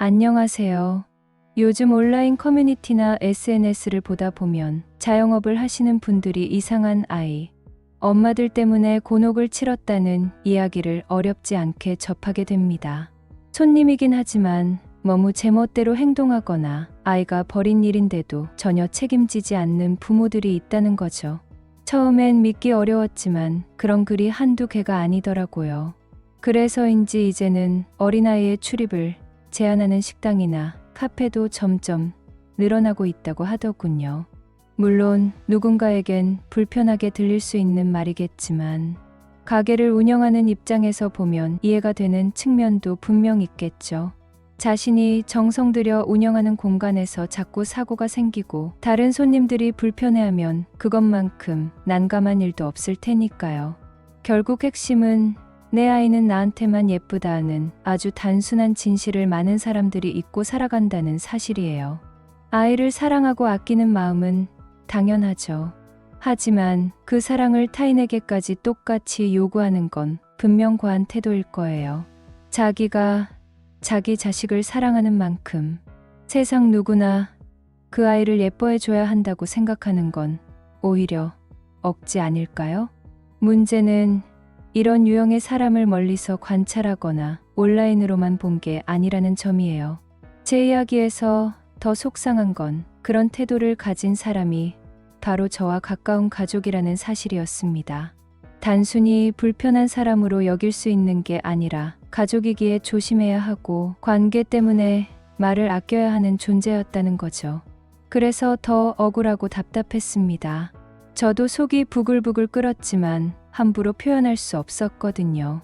안녕하세요. 요즘 온라인 커뮤니티나 SNS를 보다 보면 자영업을 하시는 분들이 이상한 아이, 엄마들 때문에 곤혹을 치렀다는 이야기를 어렵지 않게 접하게 됩니다. 손님이긴 하지만 너무 제멋대로 행동하거나 아이가 벌인 일인데도 전혀 책임지지 않는 부모들이 있다는 거죠. 처음엔 믿기 어려웠지만 그런 글이 한두 개가 아니더라고요. 그래서인지 이제는 어린아이의 출입을 제한하는 식당이나 카페도 점점 늘어나고 있다고 하더군요. 물론 누군가에겐 불편하게 들릴 수 있는 말이겠지만 가게를 운영하는 입장에서 보면 이해가 되는 측면도 분명 있겠죠. 자신이 정성 들여 운영하는 공간에서 자꾸 사고가 생기고 다른 손님들이 불편해하면 그것만큼 난감한 일도 없을 테니까요. 결국 핵심은 내 아이는 나한테만 예쁘다는 아주 단순한 진실을 많은 사람들이 잊고 살아간다는 사실이에요. 아이를 사랑하고 아끼는 마음은 당연하죠. 하지만 그 사랑을 타인에게까지 똑같이 요구하는 건 분명 과한 태도일 거예요. 자기가 자기 자식을 사랑하는 만큼 세상 누구나 그 아이를 예뻐해줘야 한다고 생각하는 건 오히려 억지 아닐까요? 문제는 이런 유형의 사람을 멀리서 관찰하거나 온라인으로만 본 게 아니라는 점이에요. 제 이야기에서 더 속상한 건 그런 태도를 가진 사람이 바로 저와 가까운 가족이라는 사실이었습니다. 단순히 불편한 사람으로 여길 수 있는 게 아니라 가족이기에 조심해야 하고 관계 때문에 말을 아껴야 하는 존재였다는 거죠. 그래서 더 억울하고 답답했습니다. 저도 속이 부글부글 끓었지만 함부로 표현할 수 없었거든요.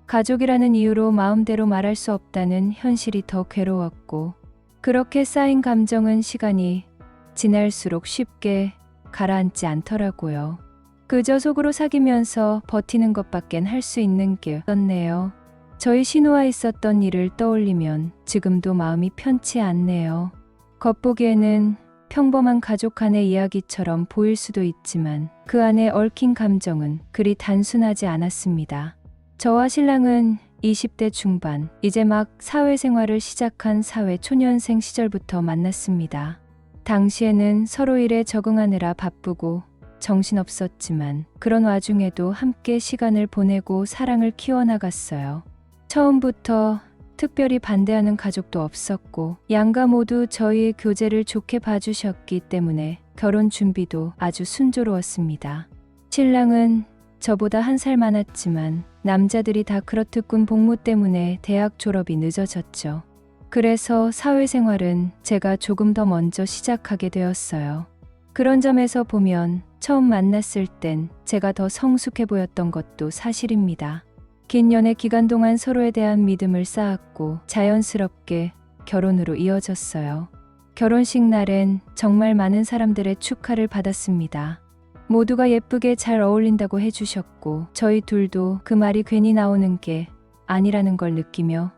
가족이라는 이유로 마음대로 말할 수 없다는 현실이 더 괴로웠고 그렇게 쌓인 감정은 시간이 지날수록 쉽게 가라앉지 않더라고요. 그저 속으로 사귀면서 버티는 것밖엔 할 수 있는 게 없었네요. 저희 신우와 있었던 일을 떠올리면 지금도 마음이 편치 않네요. 겉보기에는 평범한 가족 간의 이야기처럼 보일 수도 있지만 그 안에 얽힌 감정은 그리 단순하지 않았습니다. 저와 신랑은 20대 중반, 이제 막 사회생활을 시작한 사회 초년생 시절부터 만났습니다. 당시에는 서로 일에 적응하느라 바쁘고 정신없었지만 그런 와중에도 함께 시간을 보내고 사랑을 키워나갔어요. 처음부터 특별히 반대하는 가족도 없었고 양가 모두 저희의 교제를 좋게 봐주셨기 때문에 결혼 준비도 아주 순조로웠습니다. 신랑은 저보다 1살 많았지만 남자들이 다 그렇듯군 복무 때문에 대학 졸업이 늦어졌죠. 그래서 사회생활은 제가 조금 더 먼저 시작하게 되었어요. 그런 점에서 보면 처음 만났을 땐 제가 더 성숙해 보였던 것도 사실입니다. 긴 연애 기간 동안 서로에 대한 믿음을 쌓았고 자연스럽게 결혼으로 이어졌어요. 결혼식 날엔 정말 많은 사람들의 축하를 받았습니다. 모두가 예쁘게 잘 어울린다고 해주셨고 저희 둘도 그 말이 괜히 나오는 게 아니라는 걸 느끼며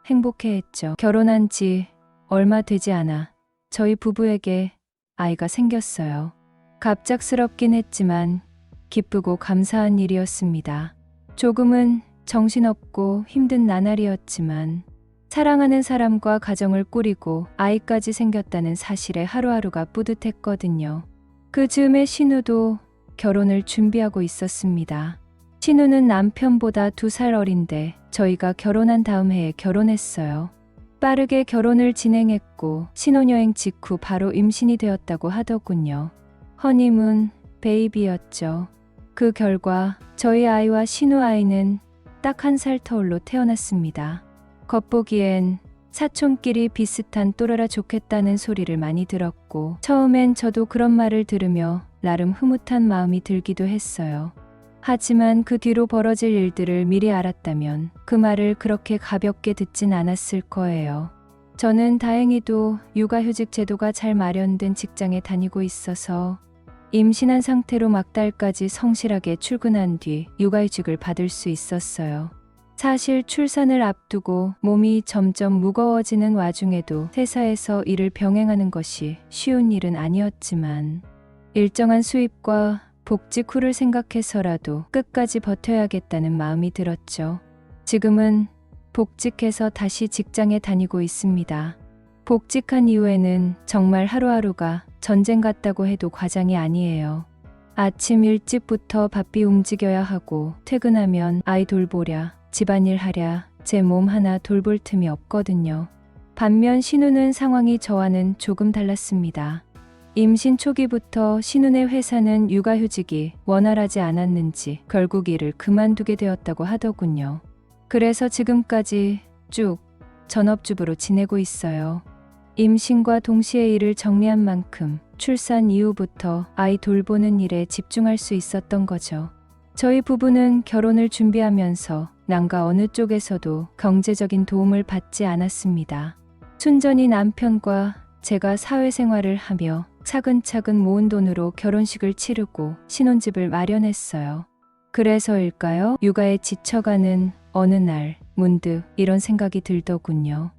행복해했죠. 결혼한 지 얼마 되지 않아 저희 부부에게 아이가 생겼어요. 갑작스럽긴 했지만 기쁘고 감사한 일이었습니다. 조금은 정신없고 힘든 나날이었지만 사랑하는 사람과 가정을 꾸리고 아이까지 생겼다는 사실에 하루하루가 뿌듯했거든요. 그 즈음에 신우도 결혼을 준비하고 있었습니다. 신우는 남편보다 2살 어린데 저희가 결혼한 다음 해에 결혼했어요. 빠르게 결혼을 진행했고 신혼여행 직후 바로 임신이 되었다고 하더군요. 허니문 베이비였죠. 그 결과 저희 아이와 신우 아이는 딱 1살 터울로 태어났습니다. 겉보기엔 사촌끼리 비슷한 또래라 좋겠다는 소리를 많이 들었고 처음엔 저도 그런 말을 들으며 나름 흐뭇한 마음이 들기도 했어요. 하지만 그 뒤로 벌어질 일들을 미리 알았다면 그 말을 그렇게 가볍게 듣진 않았을 거예요. 저는 다행히도 육아휴직 제도가 잘 마련된 직장에 다니고 있어서 임신한 상태로 막달까지 성실하게 출근한 뒤 육아휴직을 받을 수 있었어요. 사실 출산을 앞두고 몸이 점점 무거워지는 와중에도 회사에서 일을 병행하는 것이 쉬운 일은 아니었지만 일정한 수입과 복직 후를 생각해서라도 끝까지 버텨야겠다는 마음이 들었죠. 지금은 복직해서 다시 직장에 다니고 있습니다. 복직한 이후에는 정말 하루하루가 전쟁 같다고 해도 과장이 아니에요. 아침 일찍부터 바삐 움직여야 하고 퇴근하면 아이 돌보랴, 집안일 하랴, 제 몸 하나 돌볼 틈이 없거든요. 반면 신우는 상황이 저와는 조금 달랐습니다. 임신 초기부터 신우네 회사는 육아휴직이 원활하지 않았는지 결국 일을 그만두게 되었다고 하더군요. 그래서 지금까지 쭉 전업주부로 지내고 있어요. 임신과 동시에 일을 정리한 만큼 출산 이후부터 아이 돌보는 일에 집중할 수 있었던 거죠. 저희 부부는 결혼을 준비하면서 남과 어느 쪽에서도 경제적인 도움을 받지 않았습니다. 순전히 남편과 제가 사회생활을 하며 차근차근 모은 돈으로 결혼식을 치르고 신혼집을 마련했어요. 그래서일까요? 육아에 지쳐가는 어느 날 문득 이런 생각이 들더군요.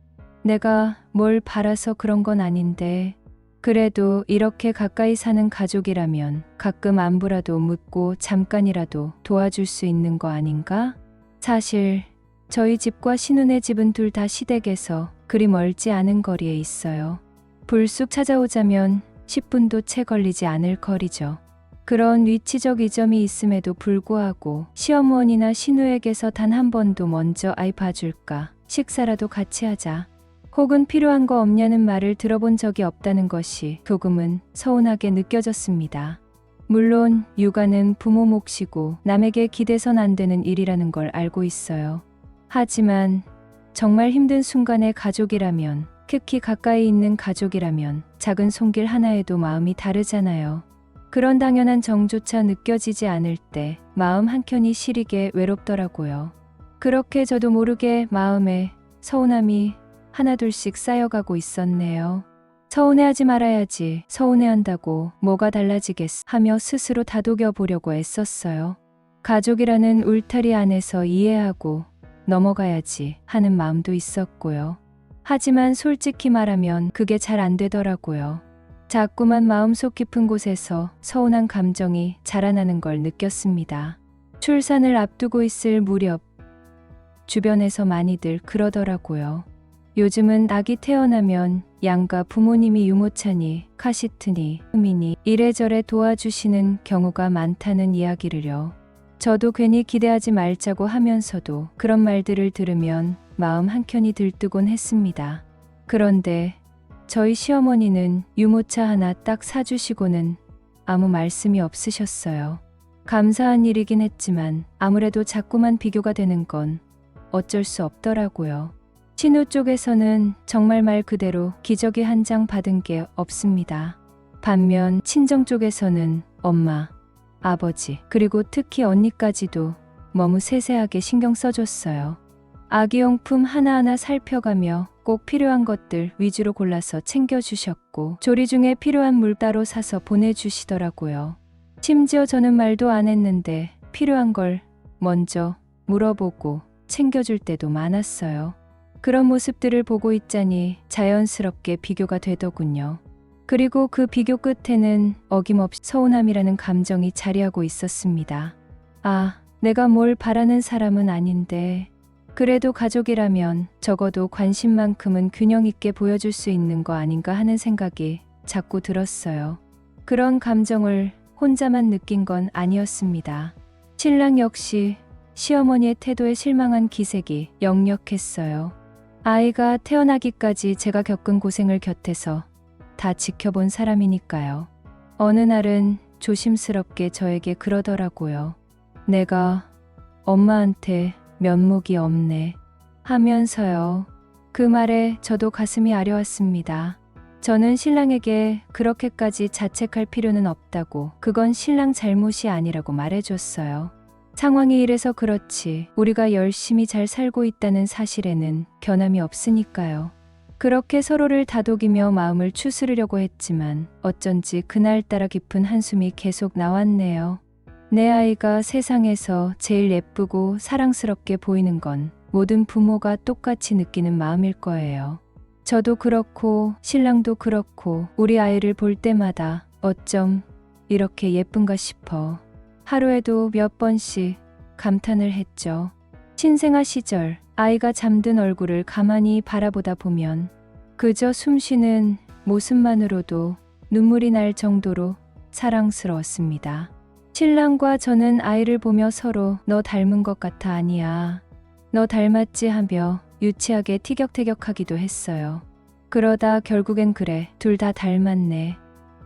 내가 뭘 바라서 그런 건 아닌데 그래도 이렇게 가까이 사는 가족이라면 가끔 안부라도 묻고 잠깐이라도 도와줄 수 있는 거 아닌가? 사실 저희 집과 신우네 집은 둘 다 시댁에서 그리 멀지 않은 거리에 있어요. 불쑥 찾아오자면 10분도 채 걸리지 않을 거리죠. 그런 위치적 이점이 있음에도 불구하고 시어머니나 신우에게서 단 한 번도 먼저 아이 봐줄까, 식사라도 같이 하자, 혹은 필요한 거 없냐는 말을 들어본 적이 없다는 것이 조금은 서운하게 느껴졌습니다. 물론 육아는 부모 몫이고 남에게 기대선 안 되는 일이라는 걸 알고 있어요. 하지만 정말 힘든 순간에 가족이라면, 특히 가까이 있는 가족이라면 작은 손길 하나에도 마음이 다르잖아요. 그런 당연한 정조차 느껴지지 않을 때 마음 한켠이 시리게 외롭더라고요. 그렇게 저도 모르게 마음에 서운함이 하나둘씩 쌓여가고 있었네요. 서운해하지 말아야지, 서운해한다고 뭐가 달라지겠어 하며 스스로 다독여 보려고 애썼어요. 가족이라는 울타리 안에서 이해하고 넘어가야지 하는 마음도 있었고요. 하지만 솔직히 말하면 그게 잘 안 되더라고요. 자꾸만 마음속 깊은 곳에서 서운한 감정이 자라나는 걸 느꼈습니다. 출산을 앞두고 있을 무렵 주변에서 많이들 그러더라고요. 요즘은 아기 태어나면 양가 부모님이 유모차니 카시트니 흠이니 이래저래 도와주시는 경우가 많다는 이야기를요. 저도 괜히 기대하지 말자고 하면서도 그런 말들을 들으면 마음 한켠이 들뜨곤 했습니다. 그런데 저희 시어머니는 유모차 하나 딱 사주시고는 아무 말씀이 없으셨어요. 감사한 일이긴 했지만 아무래도 자꾸만 비교가 되는 건 어쩔 수 없더라고요. 신우 쪽에서는 정말 말 그대로 기저귀 한 장 받은 게 없습니다. 반면 친정 쪽에서는 엄마, 아버지, 그리고 특히 언니까지도 너무 세세하게 신경 써줬어요. 아기용품 하나하나 살펴가며 꼭 필요한 것들 위주로 골라서 챙겨주셨고 조리 중에 필요한 물 따로 사서 보내주시더라고요. 심지어 저는 말도 안 했는데 필요한 걸 먼저 물어보고 챙겨줄 때도 많았어요. 그런 모습들을 보고 있자니 자연스럽게 비교가 되더군요. 그리고 그 비교 끝에는 어김없이 서운함이라는 감정이 자리하고 있었습니다. 아, 내가 뭘 바라는 사람은 아닌데 그래도 가족이라면 적어도 관심만큼은 균형 있게 보여줄 수 있는 거 아닌가 하는 생각이 자꾸 들었어요. 그런 감정을 혼자만 느낀 건 아니었습니다. 신랑 역시 시어머니의 태도에 실망한 기색이 역력했어요. 아이가 태어나기까지 제가 겪은 고생을 곁에서 다 지켜본 사람이니까요. 어느 날은 조심스럽게 저에게 그러더라고요. 내가 엄마한테 면목이 없네 하면서요. 그 말에 저도 가슴이 아려왔습니다. 저는 신랑에게 그렇게까지 자책할 필요는 없다고, 그건 신랑 잘못이 아니라고 말해줬어요. 상황이 이래서 그렇지 우리가 열심히 잘 살고 있다는 사실에는 변함이 없으니까요. 그렇게 서로를 다독이며 마음을 추스르려고 했지만 어쩐지 그날따라 깊은 한숨이 계속 나왔네요. 내 아이가 세상에서 제일 예쁘고 사랑스럽게 보이는 건 모든 부모가 똑같이 느끼는 마음일 거예요. 저도 그렇고 신랑도 그렇고 우리 아이를 볼 때마다 어쩜 이렇게 예쁜가 싶어 하루에도 몇 번씩 감탄을 했죠. 신생아 시절 아이가 잠든 얼굴을 가만히 바라보다 보면 그저 숨쉬는 모습만으로도 눈물이 날 정도로 사랑스러웠습니다. 신랑과 저는 아이를 보며 서로 너 닮은 것 같아 아니야. 너 닮았지 하며 유치하게 티격태격하기도 했어요. 그러다 결국엔 그래 둘 다 닮았네.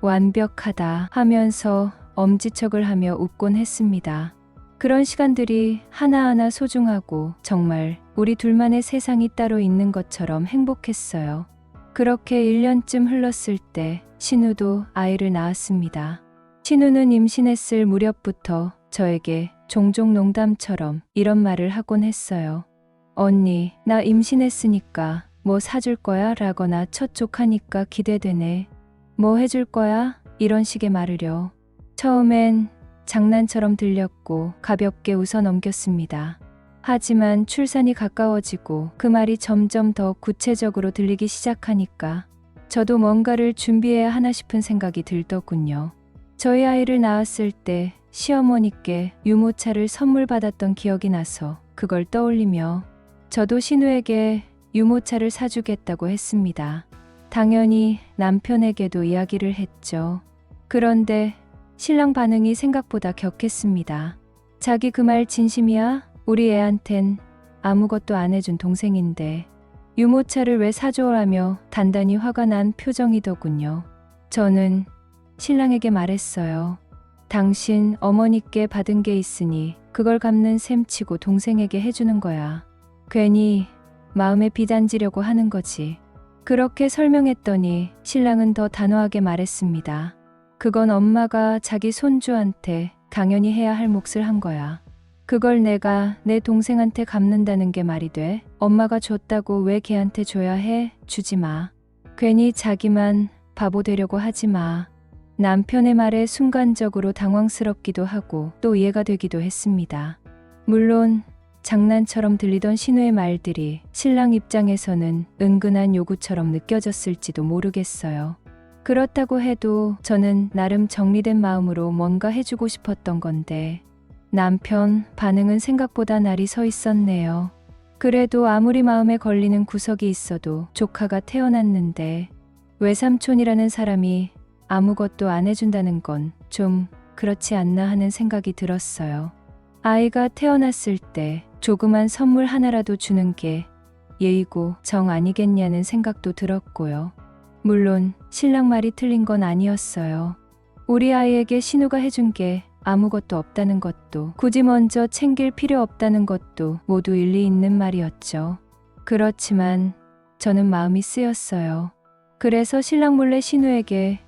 완벽하다 하면서 엄지척을 하며 웃곤 했습니다. 그런 시간들이 하나하나 소중하고 정말 우리 둘만의 세상이 따로 있는 것처럼 행복했어요. 그렇게 1년쯤 흘렀을 때 신우도 아이를 낳았습니다. 신우는 임신했을 무렵부터 저에게 종종 농담처럼 이런 말을 하곤 했어요. 언니, 나 임신했으니까 뭐 사줄 거야? 라거나 첫 조카니까 기대되네. 뭐 해줄 거야? 이런 식의 말을요. 처음엔 장난처럼 들렸고 가볍게 웃어 넘겼습니다. 하지만 출산이 가까워지고 그 말이 점점 더 구체적으로 들리기 시작하니까 저도 뭔가를 준비해야 하나 싶은 생각이 들더군요. 저희 아이를 낳았을 때 시어머니께 유모차를 선물 받았던 기억이 나서 그걸 떠올리며 저도 신우에게 유모차를 사주겠다고 했습니다. 당연히 남편에게도 이야기를 했죠. 그런데 신랑 반응이 생각보다 격했습니다. 자기 그 말 진심이야? 우리 애한텐 아무것도 안 해준 동생인데 유모차를 왜 사줘라며 단단히 화가 난 표정이더군요. 저는 신랑에게 말했어요. 당신 어머니께 받은 게 있으니 그걸 갚는 셈치고 동생에게 해주는 거야. 괜히 마음에 비단지려고 하는 거지. 그렇게 설명했더니 신랑은 더 단호하게 말했습니다. 그건 엄마가 자기 손주한테 당연히 해야 할 몫을 한 거야. 그걸 내가 내 동생한테 갚는다는 게 말이 돼? 엄마가 줬다고 왜 걔한테 줘야 해? 주지 마. 괜히 자기만 바보 되려고 하지 마. 남편의 말에 순간적으로 당황스럽기도 하고 또 이해가 되기도 했습니다. 물론 장난처럼 들리던 신우의 말들이 신랑 입장에서는 은근한 요구처럼 느껴졌을지도 모르겠어요. 그렇다고 해도 저는 나름 정리된 마음으로 뭔가 해주고 싶었던 건데 남편 반응은 생각보다 날이 서 있었네요. 그래도 아무리 마음에 걸리는 구석이 있어도 조카가 태어났는데 외삼촌이라는 사람이 아무것도 안 해준다는 건 좀 그렇지 않나 하는 생각이 들었어요. 아이가 태어났을 때 조그만 선물 하나라도 주는 게 예의고 정 아니겠냐는 생각도 들었고요. 물론 신랑 말이 틀린 건 아니었어요. 우리 아이에게 신우가 해준 게 아무것도 없다는 것도 굳이 먼저 챙길 필요 없다는 것도 모두 일리 있는 말이었죠. 그렇지만 저는 마음이 쓰였어요. 그래서 신랑 몰래 신우에게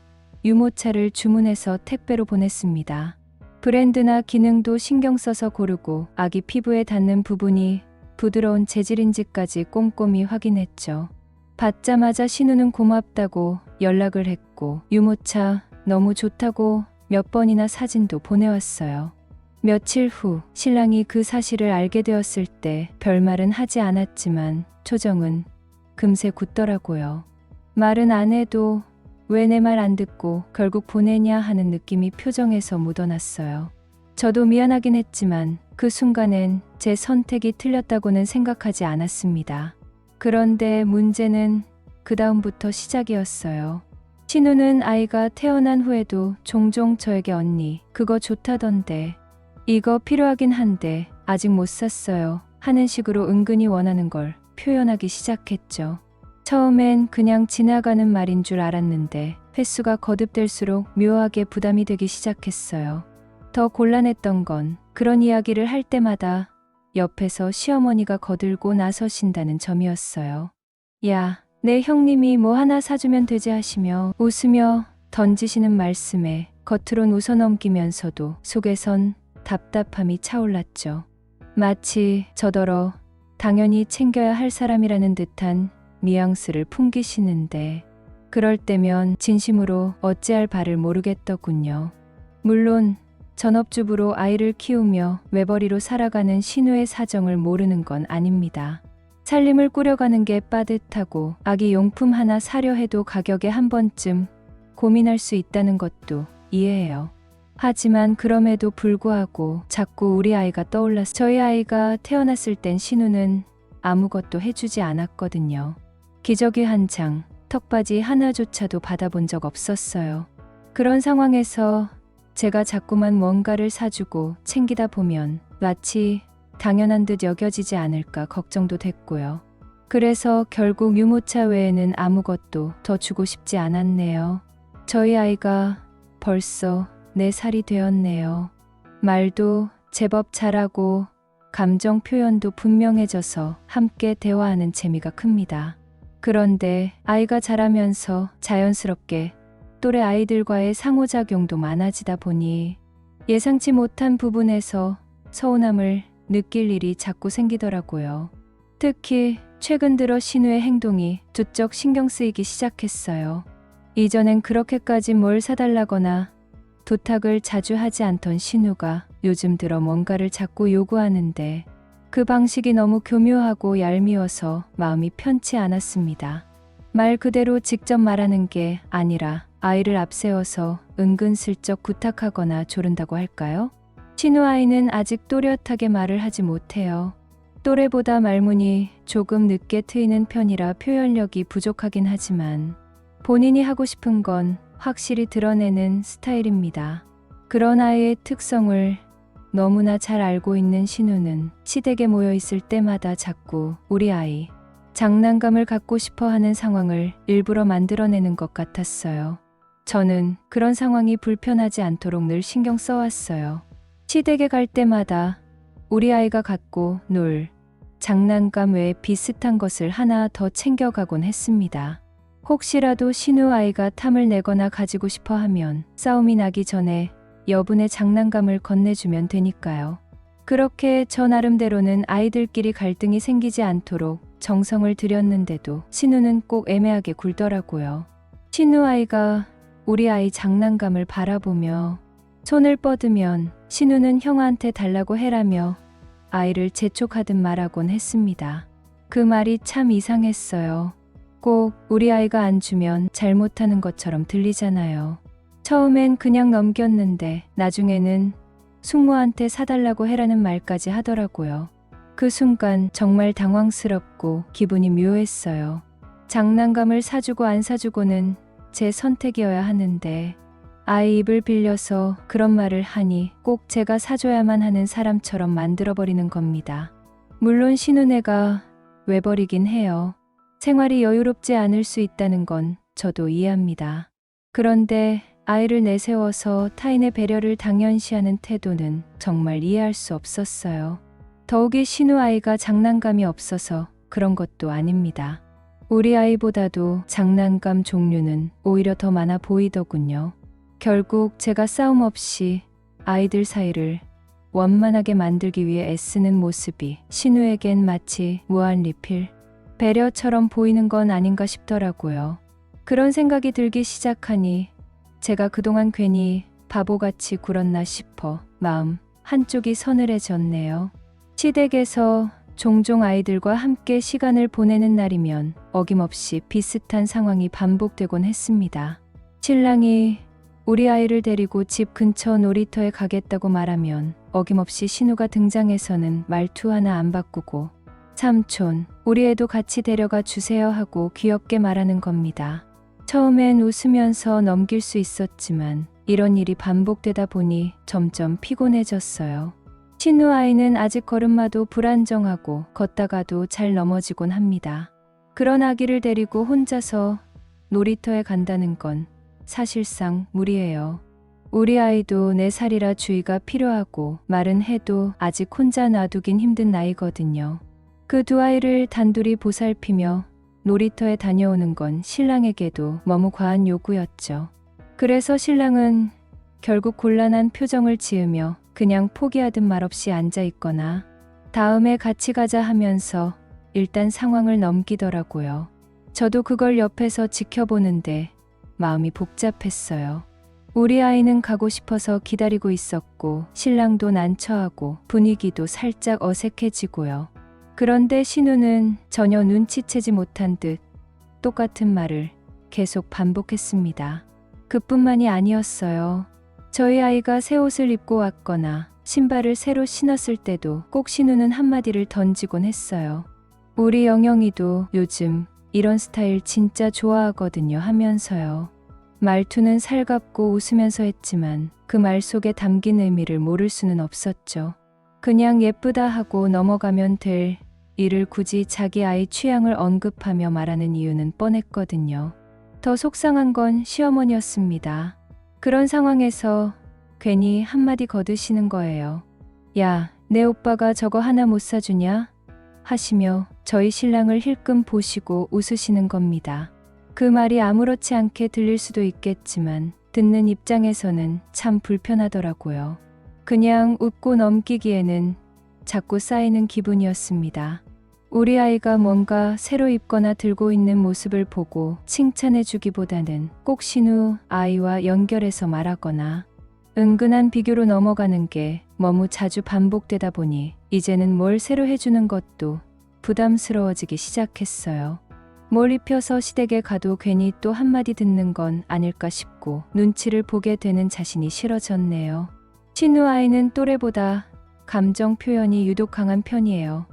유모차를 주문해서 택배로 보냈습니다. 브랜드나 기능도 신경 써서 고르고 아기 피부에 닿는 부분이 부드러운 재질인지까지 꼼꼼히 확인했죠. 받자마자 신우는 고맙다고 연락을 했고 유모차 너무 좋다고 몇 번이나 사진도 보내왔어요. 며칠 후 신랑이 그 사실을 알게 되었을 때 별말은 하지 않았지만 표정은 금세 굳더라고요. 말은 안 해도 왜 내 말 안 듣고 결국 보내냐 하는 느낌이 표정에서 묻어났어요. 저도 미안하긴 했지만 그 순간엔 제 선택이 틀렸다고는 생각하지 않았습니다. 그런데 문제는 그 다음부터 시작이었어요. 신우는 아이가 태어난 후에도 종종 저에게 언니, 그거 좋다던데, 이거 필요하긴 한데 아직 못 샀어요 하는 식으로 은근히 원하는 걸 표현하기 시작했죠. 처음엔 그냥 지나가는 말인 줄 알았는데 횟수가 거듭될수록 묘하게 부담이 되기 시작했어요. 더 곤란했던 건 그런 이야기를 할 때마다 옆에서 시어머니가 거들고 나서신다는 점이었어요. 야, 내 형님이 뭐 하나 사주면 되지 하시며 웃으며 던지시는 말씀에 겉으론 웃어넘기면서도 속에선 답답함이 차올랐죠. 마치 저더러 당연히 챙겨야 할 사람이라는 듯한 뉘앙스를 풍기시는데 그럴 때면 진심으로 어찌할 바를 모르겠더군요. 물론 전업주부로 아이를 키우며 외벌이로 살아가는 신우의 사정을 모르는 건 아닙니다. 살림을 꾸려가는 게 빠듯하고 아기 용품 하나 사려 해도 가격에 한 번쯤 고민할 수 있다는 것도 이해해요. 하지만 그럼에도 불구하고 자꾸 우리 아이가 떠올랐어요. 저희 아이가 태어났을 땐 신우는 아무것도 해주지 않았거든요. 기저귀 한 장, 턱받이 하나조차도 받아본 적 없었어요. 그런 상황에서 제가 자꾸만 뭔가를 사주고 챙기다 보면 마치 당연한 듯 여겨지지 않을까 걱정도 됐고요. 그래서 결국 유모차 외에는 아무것도 더 주고 싶지 않았네요. 저희 아이가 벌써 4살이 되었네요. 말도 제법 잘하고 감정 표현도 분명해져서 함께 대화하는 재미가 큽니다. 그런데 아이가 자라면서 자연스럽게 또래 아이들과의 상호작용도 많아지다 보니 예상치 못한 부분에서 서운함을 느낄 일이 자꾸 생기더라고요. 특히 최근 들어 신우의 행동이 두쩍 신경 쓰이기 시작했어요. 이전엔 그렇게까지 뭘 사달라거나 부탁을 자주 하지 않던 신우가 요즘 들어 뭔가를 자꾸 요구하는데 그 방식이 너무 교묘하고 얄미워서 마음이 편치 않았습니다. 말 그대로 직접 말하는 게 아니라 아이를 앞세워서 은근슬쩍 부탁하거나 조른다고 할까요? 신우 아이는 아직 또렷하게 말을 하지 못해요. 또래보다 말문이 조금 늦게 트이는 편이라 표현력이 부족하긴 하지만 본인이 하고 싶은 건 확실히 드러내는 스타일입니다. 그런 아이의 특성을 너무나 잘 알고 있는 신우는 시댁에 모여 있을 때마다 자꾸 우리 아이 장난감을 갖고 싶어 하는 상황을 일부러 만들어내는 것 같았어요. 저는 그런 상황이 불편하지 않도록 늘 신경 써왔어요. 시댁에 갈 때마다 우리 아이가 갖고 놀 장난감 외에 비슷한 것을 하나 더 챙겨가곤 했습니다. 혹시라도 신우 아이가 탐을 내거나 가지고 싶어 하면 싸움이 나기 전에 여분의 장난감을 건네주면 되니까요. 그렇게 저 나름대로는 아이들끼리 갈등이 생기지 않도록 정성을 들였는데도 신우는 꼭 애매하게 굴더라고요. 신우 아이가 우리 아이 장난감을 바라보며 손을 뻗으면 신우는 형아한테 달라고 해라며 아이를 재촉하듯 말하곤 했습니다. 그 말이 참 이상했어요. 꼭 우리 아이가 안 주면 잘못하는 것처럼 들리잖아요. 처음엔 그냥 넘겼는데 나중에는 숙모한테 사달라고 해라는 말까지 하더라고요. 그 순간 정말 당황스럽고 기분이 묘했어요. 장난감을 사주고 안 사주고는 제 선택이어야 하는데 아이 입을 빌려서 그런 말을 하니 꼭 제가 사줘야만 하는 사람처럼 만들어버리는 겁니다. 물론 신우네가 외버리긴 해요. 생활이 여유롭지 않을 수 있다는 건 저도 이해합니다. 그런데 아이를 내세워서 타인의 배려를 당연시하는 태도는 정말 이해할 수 없었어요. 더욱이 신우 아이가 장난감이 없어서 그런 것도 아닙니다. 우리 아이보다도 장난감 종류는 오히려 더 많아 보이더군요. 결국 제가 싸움 없이 아이들 사이를 원만하게 만들기 위해 애쓰는 모습이 신우에겐 마치 무한리필, 배려처럼 보이는 건 아닌가 싶더라고요. 그런 생각이 들기 시작하니 제가 그동안 괜히 바보같이 굴었나 싶어 마음 한쪽이 서늘해졌네요. 시댁에서 종종 아이들과 함께 시간을 보내는 날이면 어김없이 비슷한 상황이 반복되곤 했습니다. 신랑이 우리 아이를 데리고 집 근처 놀이터에 가겠다고 말하면 어김없이 신우가 등장해서는 말투 하나 안 바꾸고 삼촌, 우리 애도 같이 데려가 주세요 하고 귀엽게 말하는 겁니다. 처음엔 웃으면서 넘길 수 있었지만 이런 일이 반복되다 보니 점점 피곤해졌어요. 신우 아이는 아직 걸음마도 불안정하고 걷다가도 잘 넘어지곤 합니다. 그런 아기를 데리고 혼자서 놀이터에 간다는 건 사실상 무리예요. 우리 아이도 4살이라 주의가 필요하고 말은 해도 아직 혼자 놔두긴 힘든 나이거든요. 그 두 아이를 단둘이 보살피며 놀이터에 다녀오는 건 신랑에게도 너무 과한 요구였죠. 그래서 신랑은 결국 곤란한 표정을 지으며 그냥 포기하듯 말없이 앉아 있거나 다음에 같이 가자 하면서 일단 상황을 넘기더라고요. 저도 그걸 옆에서 지켜보는데 마음이 복잡했어요. 우리 아이는 가고 싶어서 기다리고 있었고 신랑도 난처하고 분위기도 살짝 어색해지고요. 그런데 신우는 전혀 눈치채지 못한 듯 똑같은 말을 계속 반복했습니다. 그뿐만이 아니었어요. 저희 아이가 새 옷을 입고 왔거나 신발을 새로 신었을 때도 꼭 신우는 한마디를 던지곤 했어요. 우리 영영이도 요즘 이런 스타일 진짜 좋아하거든요 하면서요. 말투는 살갑고 웃으면서 했지만 그 말 속에 담긴 의미를 모를 수는 없었죠. 그냥 예쁘다 하고 넘어가면 될 일을 굳이 자기 아이 취향을 언급하며 말하는 이유는 뻔했거든요. 더 속상한 건 시어머니였습니다. 그런 상황에서 괜히 한마디 거드시는 거예요. 야, 내 오빠가 저거 하나 못 사주냐? 하시며 저희 신랑을 힐끔 보시고 웃으시는 겁니다. 그 말이 아무렇지 않게 들릴 수도 있겠지만 듣는 입장에서는 참 불편하더라고요. 그냥 웃고 넘기기에는 자꾸 쌓이는 기분이었습니다. 우리 아이가 뭔가 새로 입거나 들고 있는 모습을 보고 칭찬해 주기보다는 꼭 신우 아이와 연결해서 말하거나 은근한 비교로 넘어가는 게 너무 자주 반복되다 보니 이제는 뭘 새로 해주는 것도 부담스러워지기 시작했어요. 뭘 입혀서 시댁에 가도 괜히 또 한마디 듣는 건 아닐까 싶고 눈치를 보게 되는 자신이 싫어졌네요. 신우 아이는 또래보다 감정 표현이 유독 강한 편이에요.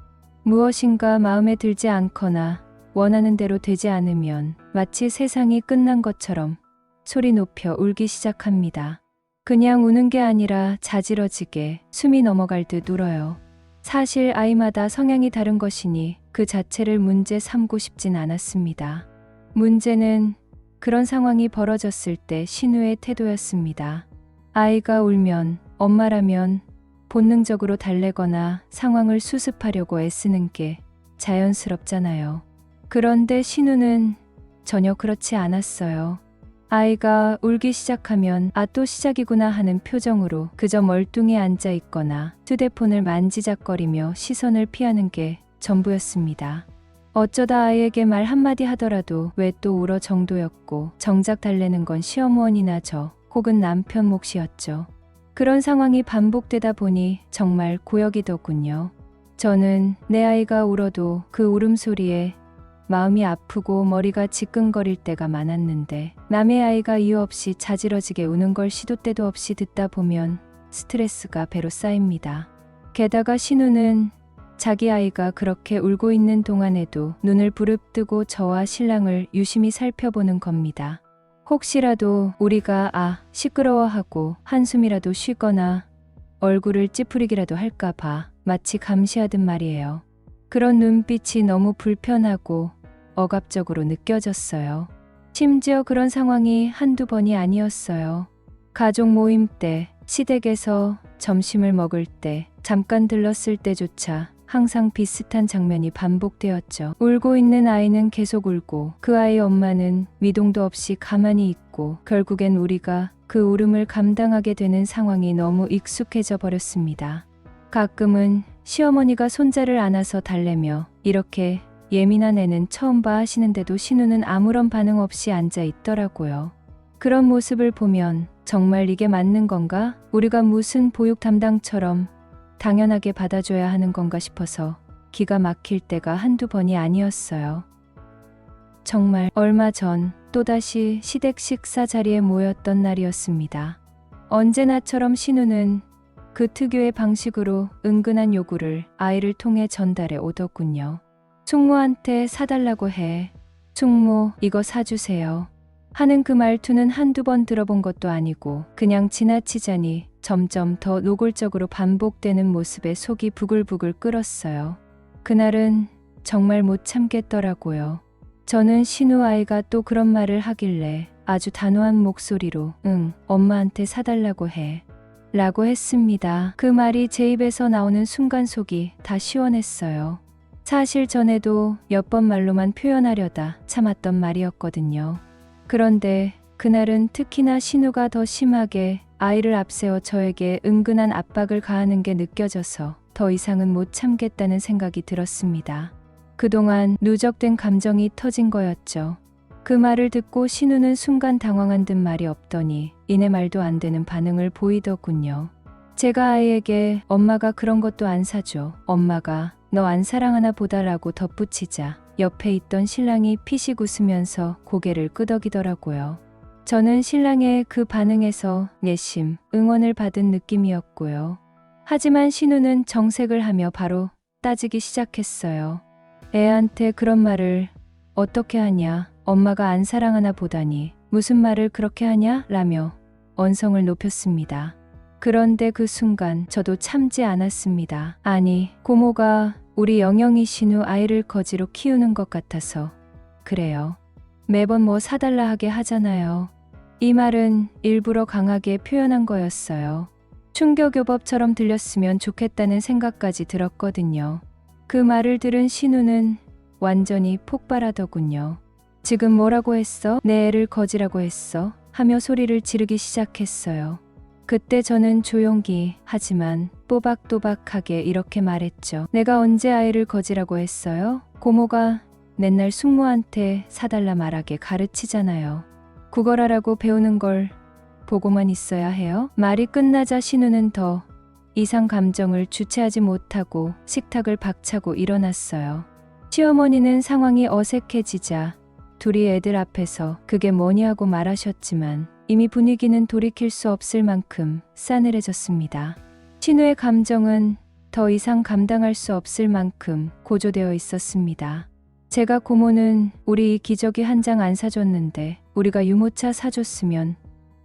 무엇인가 마음에 들지 않거나 원하는 대로 되지 않으면 마치 세상이 끝난 것처럼 소리 높여 울기 시작합니다. 그냥 우는 게 아니라 자지러지게 숨이 넘어갈 듯 울어요. 사실 아이마다 성향이 다른 것이니 그 자체를 문제 삼고 싶진 않았습니다. 문제는 그런 상황이 벌어졌을 때 신우의 태도였습니다. 아이가 울면 엄마라면 본능적으로 달래거나 상황을 수습하려고 애쓰는 게 자연스럽잖아요. 그런데 신우는 전혀 그렇지 않았어요. 아이가 울기 시작하면 아, 또 시작이구나 하는 표정으로 그저 멀뚱히 앉아 있거나 휴대폰을 만지작거리며 시선을 피하는 게 전부였습니다. 어쩌다 아이에게 말 한마디 하더라도 왜 또 울어 정도였고 정작 달래는 건 시어머니나 저 혹은 남편 몫이었죠. 그런 상황이 반복되다 보니 정말 고역이더군요. 저는 내 아이가 울어도 그 울음소리에 마음이 아프고 머리가 지끈거릴 때가 많았는데 남의 아이가 이유 없이 자지러지게 우는 걸 시도 때도 없이 듣다 보면 스트레스가 배로 쌓입니다. 게다가 신우는 자기 아이가 그렇게 울고 있는 동안에도 눈을 부릅뜨고 저와 신랑을 유심히 살펴보는 겁니다. 혹시라도 우리가 시끄러워하고 한숨이라도 쉬거나 얼굴을 찌푸리기라도 할까봐 마치 감시하듯 말이에요. 그런 눈빛이 너무 불편하고 억압적으로 느껴졌어요. 심지어 그런 상황이 한두 번이 아니었어요. 가족 모임 때, 시댁에서 점심을 먹을 때, 잠깐 들렀을 때조차 항상 비슷한 장면이 반복되었죠. 울고 있는 아이는 계속 울고 그 아이 엄마는 미동도 없이 가만히 있고 결국엔 우리가 그 울음을 감당하게 되는 상황이 너무 익숙해져 버렸습니다. 가끔은 시어머니가 손자를 안아서 달래며 이렇게 예민한 애는 처음 봐 하시는데도 신우는 아무런 반응 없이 앉아 있더라고요. 그런 모습을 보면 정말 이게 맞는 건가? 우리가 무슨 보육 담당처럼 당연하게 받아줘야 하는 건가 싶어서 기가 막힐 때가 한두 번이 아니었어요. 정말 얼마 전 또다시 시댁 식사 자리에 모였던 날이었습니다. 언제나처럼 신우는 그 특유의 방식으로 은근한 요구를 아이를 통해 전달해 오더군요. 충모한테 사달라고 해. 충모, 이거 사주세요. 하는 그 말투는 한두 번 들어본 것도 아니고 그냥 지나치자니 점점 더 노골적으로 반복되는 모습에 속이 부글부글 끓었어요. 그날은 정말 못 참겠더라고요. 저는 신우 아이가 또 그런 말을 하길래 아주 단호한 목소리로 응, 엄마한테 사달라고 해. 라고 했습니다. 그 말이 제 입에서 나오는 순간 속이 다 시원했어요. 사실 전에도 몇 번 말로만 표현하려다 참았던 말이었거든요. 그런데 그날은 특히나 신우가 더 심하게 아이를 앞세워 저에게 은근한 압박을 가하는 게 느껴져서 더 이상은 못 참겠다는 생각이 들었습니다. 그동안 누적된 감정이 터진 거였죠. 그 말을 듣고 신우는 순간 당황한 듯 말이 없더니 이내 말도 안 되는 반응을 보이더군요. 제가 아이에게 엄마가 그런 것도 안 사줘. 엄마가 너 안 사랑하나 보다라고 덧붙이자 옆에 있던 신랑이 피식 웃으면서 고개를 끄덕이더라고요. 저는 신랑의 그 반응에서 예심, 응원을 받은 느낌이었고요. 하지만 신우는 정색을 하며 바로 따지기 시작했어요. 애한테 그런 말을 어떻게 하냐, 엄마가 안 사랑하나 보다니 무슨 말을 그렇게 하냐 라며 언성을 높였습니다. 그런데 그 순간 저도 참지 않았습니다. 아니, 고모가 우리 영영이 신우 아이를 거지로 키우는 것 같아서 그래요. 매번 뭐 사달라 하게 하잖아요. 이 말은 일부러 강하게 표현한 거였어요. 충격요법처럼 들렸으면 좋겠다는 생각까지 들었거든요. 그 말을 들은 신우는 완전히 폭발하더군요. 지금 뭐라고 했어? 내 애를 거지라고 했어? 하며 소리를 지르기 시작했어요. 그때 저는 조용히 하지만 또박또박하게 이렇게 말했죠. 내가 언제 아이를 거지라고 했어요? 고모가 맨날 숙모한테 사달라 말하게 가르치잖아요. 구걸하라고 배우는 걸 보고만 있어야 해요? 말이 끝나자 신우는 더 이상 감정을 주체하지 못하고 식탁을 박차고 일어났어요. 시어머니는 상황이 어색해지자 둘이 애들 앞에서 그게 뭐니 하고 말하셨지만 이미 분위기는 돌이킬 수 없을 만큼 싸늘해졌습니다. 신우의 감정은 더 이상 감당할 수 없을 만큼 고조되어 있었습니다. 제가 고모는 우리 이 기저귀 한 장 안 사줬는데 우리가 유모차 사줬으면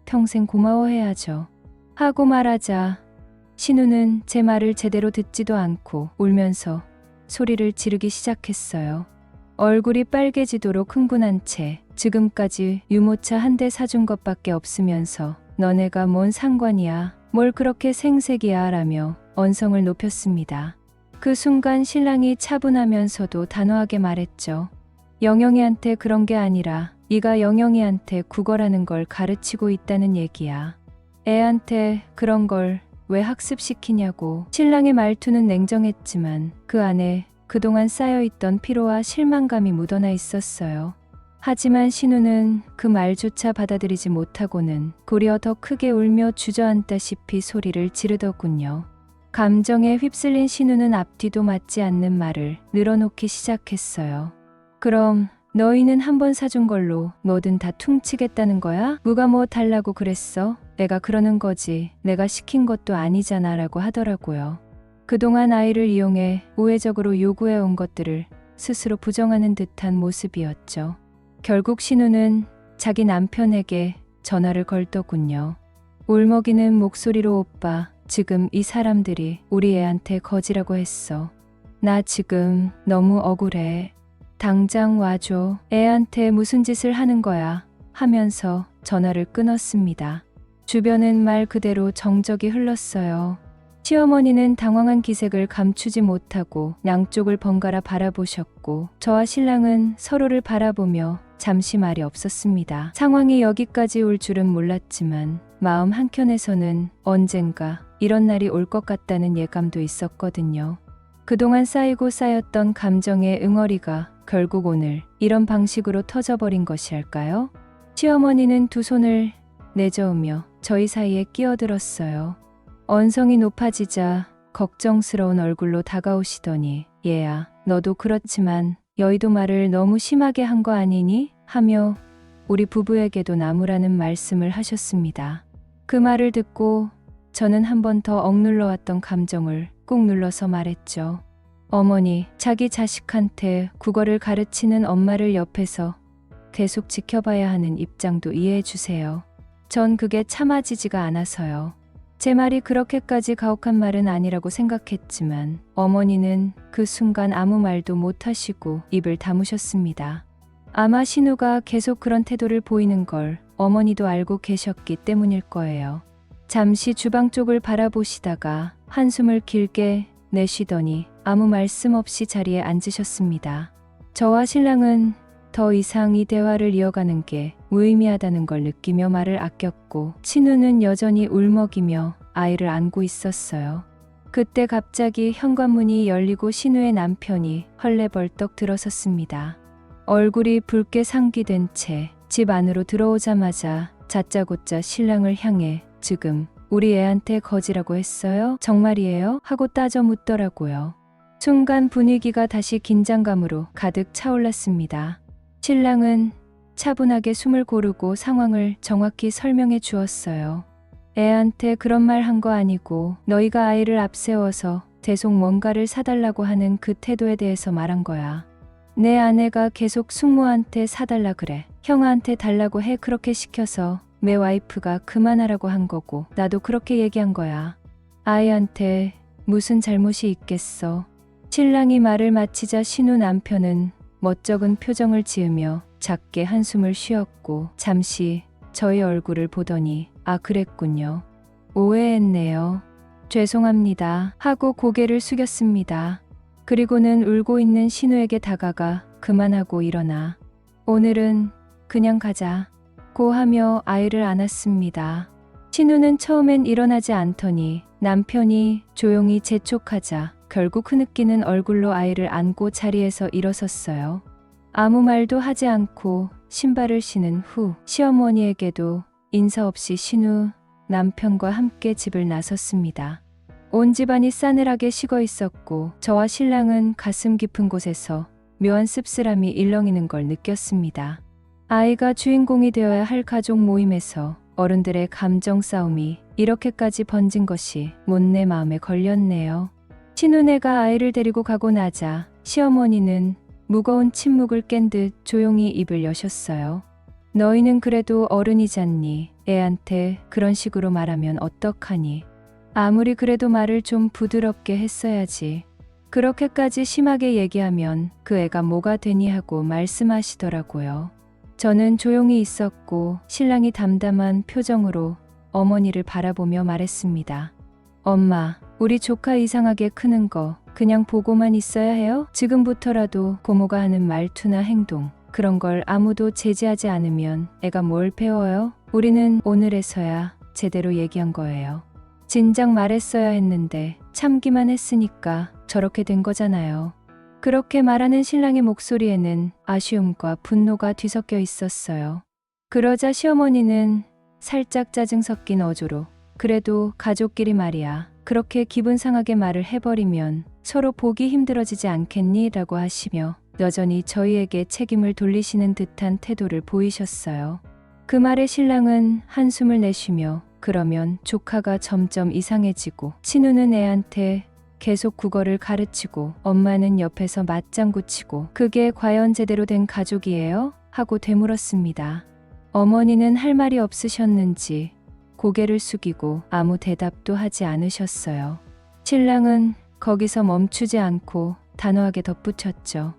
평생 고마워해야죠. 하고 말하자 신우는 제 말을 제대로 듣지도 않고 울면서 소리를 지르기 시작했어요. 얼굴이 빨개지도록 흥분한 채 지금까지 유모차 한 대 사준 것밖에 없으면서 너네가 뭔 상관이야, 뭘 그렇게 생색이야 라며 언성을 높였습니다. 그 순간 신랑이 차분하면서도 단호하게 말했죠. 영영이한테 그런 게 아니라 네가 영영이한테 구걸하는 걸 가르치고 있다는 얘기야. 애한테 그런 걸 왜 학습시키냐고. 신랑의 말투는 냉정했지만 그 안에 그동안 쌓여있던 피로와 실망감이 묻어나 있었어요. 하지만 신우는 그 말조차 받아들이지 못하고는 도리어 더 크게 울며 주저앉다시피 소리를 지르더군요. 감정에 휩쓸린 신우는 앞뒤도 맞지 않는 말을 늘어놓기 시작했어요. 그럼 너희는 한 번 사준 걸로 뭐든 다 퉁치겠다는 거야? 누가 뭐 달라고 그랬어? 내가 그러는 거지. 내가 시킨 것도 아니잖아 라고 하더라고요. 그동안 아이를 이용해 우회적으로 요구해온 것들을 스스로 부정하는 듯한 모습이었죠. 결국 신우는 자기 남편에게 전화를 걸더군요. 울먹이는 목소리로 오빠, 지금 이 사람들이 우리 애한테 거지라고 했어. 나 지금 너무 억울해. 당장 와줘. 애한테 무슨 짓을 하는 거야? 하면서 전화를 끊었습니다. 주변은 말 그대로 정적이 흘렀어요. 시어머니는 당황한 기색을 감추지 못하고 양쪽을 번갈아 바라보셨고 저와 신랑은 서로를 바라보며 잠시 말이 없었습니다. 상황이 여기까지 올 줄은 몰랐지만 마음 한켠에서는 언젠가 이런 날이 올 것 같다는 예감도 있었거든요. 그동안 쌓이고 쌓였던 감정의 응어리가 결국 오늘 이런 방식으로 터져버린 것이랄까요? 시어머니는 두 손을 내저으며 저희 사이에 끼어들었어요. 언성이 높아지자 걱정스러운 얼굴로 다가오시더니 얘야, 너도 그렇지만 여의도 말을 너무 심하게 한 거 아니니? 하며 우리 부부에게도 나무라는 말씀을 하셨습니다. 그 말을 듣고 저는 한 번 더 억눌러왔던 감정을 꾹 눌러서 말했죠. 어머니, 자기 자식한테 국어를 가르치는 엄마를 옆에서 계속 지켜봐야 하는 입장도 이해해 주세요. 전 그게 참아지지가 않아서요. 제 말이 그렇게까지 가혹한 말은 아니라고 생각했지만 어머니는 그 순간 아무 말도 못하시고 입을 다무셨습니다. 아마 신우가 계속 그런 태도를 보이는 걸 어머니도 알고 계셨기 때문일 거예요. 잠시 주방 쪽을 바라보시다가 한숨을 길게 내쉬더니 아무 말씀 없이 자리에 앉으셨습니다. 저와 신랑은 더 이상 이 대화를 이어가는 게 무의미하다는 걸 느끼며 말을 아꼈고 신우는 여전히 울먹이며 아이를 안고 있었어요. 그때 갑자기 현관문이 열리고 신우의 남편이 헐레벌떡 들어섰습니다. 얼굴이 붉게 상기된 채 집 안으로 들어오자마자 다짜고짜 신랑을 향해 지금 우리 애한테 거지라고 했어요? 정말이에요? 하고 따져 묻더라고요. 순간 분위기가 다시 긴장감으로 가득 차올랐습니다. 신랑은 차분하게 숨을 고르고 상황을 정확히 설명해 주었어요. 애한테 그런 말 한 거 아니고 너희가 아이를 앞세워서 계속 뭔가를 사달라고 하는 그 태도에 대해서 말한 거야. 내 아내가 계속 숙모한테 사달라 그래. 형아한테 달라고 해 그렇게 시켜서 내 와이프가 그만하라고 한 거고 나도 그렇게 얘기한 거야. 아이한테 무슨 잘못이 있겠어. 신랑이 말을 마치자 신우 남편은 멋쩍은 표정을 지으며 작게 한숨을 쉬었고 잠시 저희 얼굴을 보더니 아 그랬군요. 오해했네요. 죄송합니다 하고 고개를 숙였습니다. 그리고는 울고 있는 신우에게 다가가 그만하고 일어나. 오늘은 그냥 가자 고 하며 아이를 안았습니다. 신우는 처음엔 일어나지 않더니 남편이 조용히 재촉하자 결국 흐느끼는 얼굴로 아이를 안고 자리에서 일어섰어요. 아무 말도 하지 않고 신발을 신은 후 시어머니에게도 인사 없이 신우 남편과 함께 집을 나섰습니다. 온 집안이 싸늘하게 식어 있었고 저와 신랑은 가슴 깊은 곳에서 묘한 씁쓸함이 일렁이는 걸 느꼈습니다. 아이가 주인공이 되어야 할 가족 모임에서 어른들의 감정 싸움이 이렇게까지 번진 것이 못내 마음에 걸렸네요. 신우네가 아이를 데리고 가고 나자 시어머니는 무거운 침묵을 깬 듯 조용히 입을 여셨어요. 너희는 그래도 어른이잖니. 애한테 그런 식으로 말하면 어떡하니. 아무리 그래도 말을 좀 부드럽게 했어야지. 그렇게까지 심하게 얘기하면 그 애가 뭐가 되니 하고 말씀하시더라고요. 저는 조용히 있었고 신랑이 담담한 표정으로 어머니를 바라보며 말했습니다. 엄마, 우리 조카 이상하게 크는 거 그냥 보고만 있어야 해요? 지금부터라도 고모가 하는 말투나 행동 그런 걸 아무도 제지하지 않으면 애가 뭘 배워요? 우리는 오늘에서야 제대로 얘기한 거예요. 진작 말했어야 했는데 참기만 했으니까 저렇게 된 거잖아요. 그렇게 말하는 신랑의 목소리에는 아쉬움과 분노가 뒤섞여 있었어요. 그러자 시어머니는 살짝 짜증 섞인 어조로 그래도 가족끼리 말이야. 그렇게 기분 상하게 말을 해버리면 서로 보기 힘들어지지 않겠니? 라고 하시며 여전히 저희에게 책임을 돌리시는 듯한 태도를 보이셨어요. 그 말에 신랑은 한숨을 내쉬며 그러면 조카가 점점 이상해지고 신우는 애한테 계속 국어를 가르치고 엄마는 옆에서 맞장구 치고 그게 과연 제대로 된 가족이에요? 하고 되물었습니다. 어머니는 할 말이 없으셨는지 고개를 숙이고 아무 대답도 하지 않으셨어요. 신랑은 거기서 멈추지 않고 단호하게 덧붙였죠.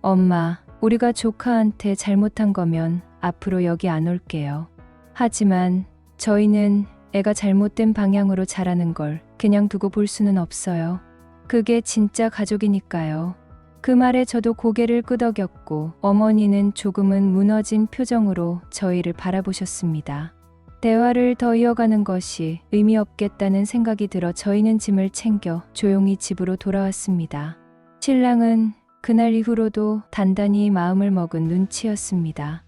엄마, 우리가 조카한테 잘못한 거면 앞으로 여기 안 올게요. 하지만 저희는 애가 잘못된 방향으로 자라는 걸 그냥 두고 볼 수는 없어요. 그게 진짜 가족이니까요. 그 말에 저도 고개를 끄덕였고 어머니는 조금은 무너진 표정으로 저희를 바라보셨습니다. 대화를 더 이어가는 것이 의미 없겠다는 생각이 들어 저희는 짐을 챙겨 조용히 집으로 돌아왔습니다. 신랑은 그날 이후로도 단단히 마음을 먹은 눈치였습니다.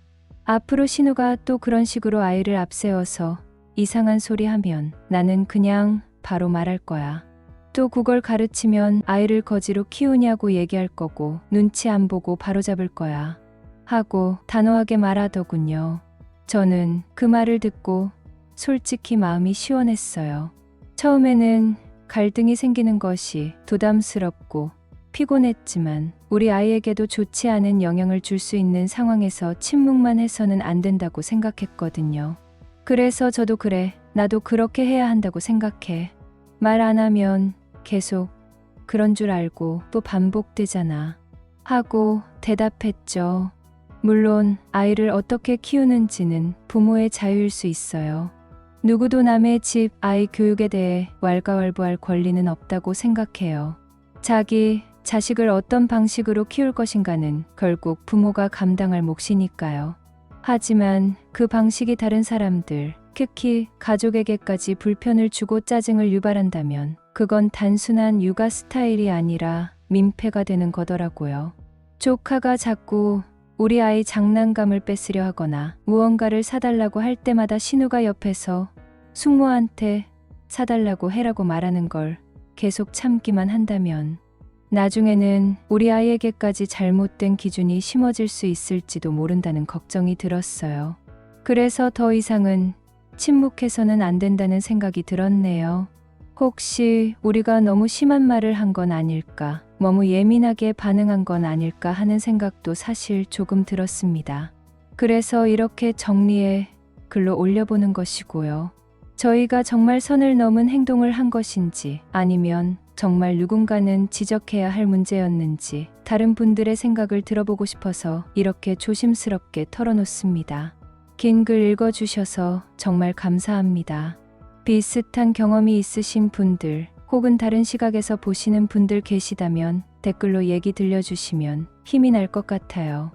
앞으로 신우가 또 그런 식으로 아이를 앞세워서 이상한 소리 하면 나는 그냥 바로 말할 거야. 또 그걸 가르치면 아이를 거지로 키우냐고 얘기할 거고 눈치 안 보고 바로잡을 거야. 하고 단호하게 말하더군요. 저는 그 말을 듣고 솔직히 마음이 시원했어요. 처음에는 갈등이 생기는 것이 부담스럽고 피곤했지만 우리 아이에게도 좋지 않은 영향을 줄 수 있는 상황에서 침묵만 해서는 안 된다고 생각했거든요. 그래서 저도 그래, 나도 그렇게 해야 한다고 생각해. 말 안 하면 계속 그런 줄 알고 또 반복되잖아. 하고 대답했죠. 물론 아이를 어떻게 키우는지는 부모의 자유일 수 있어요. 누구도 남의 집 아이 교육에 대해 왈가왈부할 권리는 없다고 생각해요. 자기 자식을 어떤 방식으로 키울 것인가는 결국 부모가 감당할 몫이니까요. 하지만 그 방식이 다른 사람들, 특히 가족에게까지 불편을 주고 짜증을 유발한다면 그건 단순한 육아 스타일이 아니라 민폐가 되는 거더라고요. 조카가 자꾸 우리 아이 장난감을 뺏으려 하거나 무언가를 사달라고 할 때마다 신우가 옆에서 숙모한테 사달라고 해라고 말하는 걸 계속 참기만 한다면 나중에는 우리 아이에게까지 잘못된 기준이 심어질 수 있을지도 모른다는 걱정이 들었어요. 그래서 더 이상은 침묵해서는 안 된다는 생각이 들었네요. 혹시 우리가 너무 심한 말을 한 건 아닐까, 너무 예민하게 반응한 건 아닐까 하는 생각도 사실 조금 들었습니다. 그래서 이렇게 정리해 글로 올려보는 것이고요. 저희가 정말 선을 넘은 행동을 한 것인지, 아니면 정말 누군가는 지적해야 할 문제였는지 다른 분들의 생각을 들어보고 싶어서 이렇게 조심스럽게 털어놓습니다. 긴 글 읽어주셔서 정말 감사합니다. 비슷한 경험이 있으신 분들 혹은 다른 시각에서 보시는 분들 계시다면 댓글로 얘기 들려주시면 힘이 날 것 같아요.